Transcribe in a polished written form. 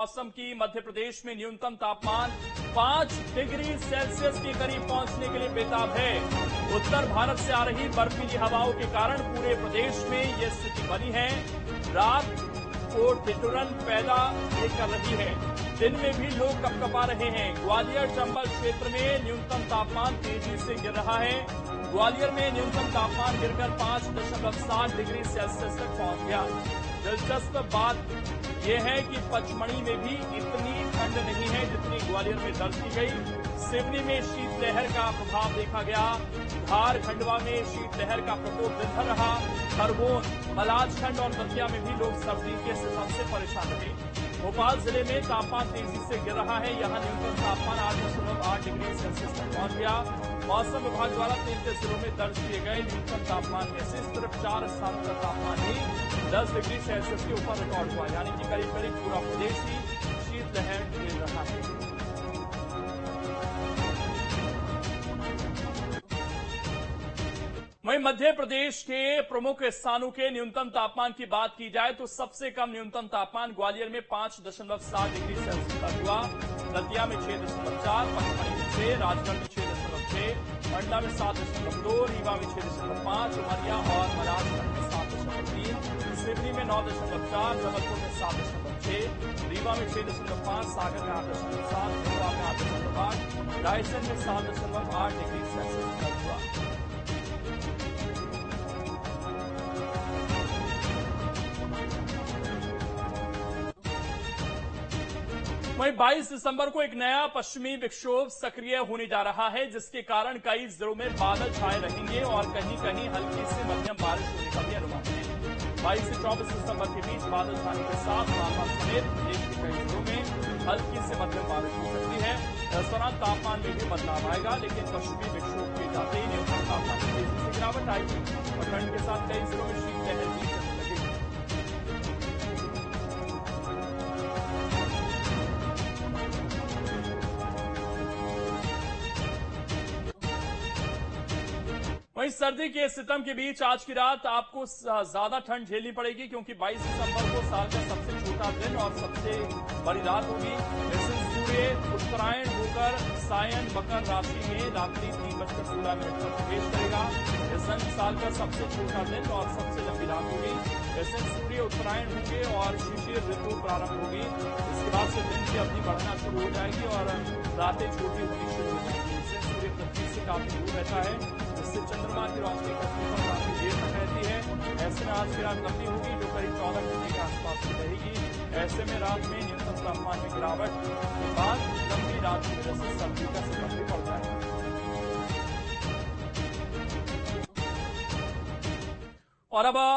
मौसम की मध्य प्रदेश में न्यूनतम तापमान 5 डिग्री सेल्सियस के करीब पहुंचने के लिए बेताब है। उत्तर भारत से आ रही बर्फीली हवाओं के कारण पूरे प्रदेश में यह स्थिति बनी है। रात को ठिठुरन पैदा कर रही है, दिन में भी लोग कपकपा रहे हैं। ग्वालियर चंबल क्षेत्र में न्यूनतम तापमान तेजी से गिर रहा है। ग्वालियर में न्यूनतम तापमान गिरकर 5.7 डिग्री सेल्सियस तक पहुंच गया। दिलचस्प बात यह है कि पचमढ़ी में भी इतनी ठंड नहीं है जितनी ग्वालियर में दर्ज की गई। सिवनी में शीतलहर का प्रभाव देखा गया। धार खंडवा में शीतलहर का प्रकोप दिन भर रहा। खरगोन, मलाजखंड और दतिया में भी लोग सर्दी के सितम से परेशान रहे। भोपाल जिले में तापमान तेजी से गिर रहा है। यहां न्यूनतम तापमान 8.8 डिग्री सेल्सियस तक पहुंच गया। मौसम विभाग द्वारा 33 जिलों में दर्ज किए गए न्यूनतम तापमान में से सिर्फ 4 स्थानों का तापमान ही 10 डिग्री सेल्सियस के ऊपर रिकॉर्ड हुआ, यानी कि करीब करीब पूरा प्रदेश ही शीतलहर झेल रहा है। वहीं मध्य प्रदेश के प्रमुख स्थानों के न्यूनतम तापमान की बात की जाए तो सबसे कम न्यूनतम तापमान ग्वालियर में 5.7 डिग्री सेल्सियस तक हुआ। दतिया में 6.4, पचमढ़ी में 6, राजगढ़ में 6.6, मंडला में 7.2, रीवा में 6.5, उमरिया और मलाजखंड में 7.3, सिवनी में 9.4, जबलपुर में 7.6, रीवा में 6.5, सागर में 8.7, भोपाल में 8.8, रायसेन में 7.8 डिग्री सेल्सियस तक हुआ। वहीं 22 दिसंबर को एक नया पश्चिमी विक्षोभ सक्रिय होने जा रहा है, जिसके कारण कई जिलों में बादल छाए रहेंगे और कहीं कहीं हल्की से मध्यम बारिश होने का भी अनुमान है। 22 से 24 दिसंबर के बीच बादल छाने के साथ मालवा समेत प्रदेश के कई जिलों में हल्की से मध्यम बारिश हो सकती है। इस दौरान तापमान में भी बदलाव आएगा, लेकिन पश्चिमी विक्षोभ के जाते ही न्यूनतम तापमान में तेजी से गिरावट आएगी और ठंड के साथ कई जिलों में शीतलहर भी चलने लगेगी। वहीं सर्दी के सितम के बीच आज की रात आपको ज्यादा ठंड झेलनी पड़ेगी, क्योंकि 22 दिसंबर को साल का सबसे छोटा दिन और सबसे बड़ी रात होगी। इस दिन सूर्य उत्तरायण होकर सायन मकर राशि में रात्रि 3:16 पर प्रवेश करेगा। इस दिन साल का सबसे छोटा दिन और सबसे लंबी रात होगी। इस दिन सूर्य उत्तरायण होंगे और शिशिर ऋतु प्रारंभ होगी। इसके बाद से दिन की अवधि बढ़ना शुरू हो जाएगी और रातें छोटी होनी शुरू हो जाएंगी। इससे सूर्य पृथ्वी से काफी दूर रहता है, जिससे चंद्रमा की रोशनी पृथ्वी पर काफी देर तक रहती है। ऐसे में आज की रात लंबी होगी, जो करीब 14 घंटे के आसपास की रहेगी। ऐसे में रात में न्यूनतम तापमान में गिरावट के बाद लंबी रात की वजह से सर्दी का सितम भी बढ़ जाएगा। और अब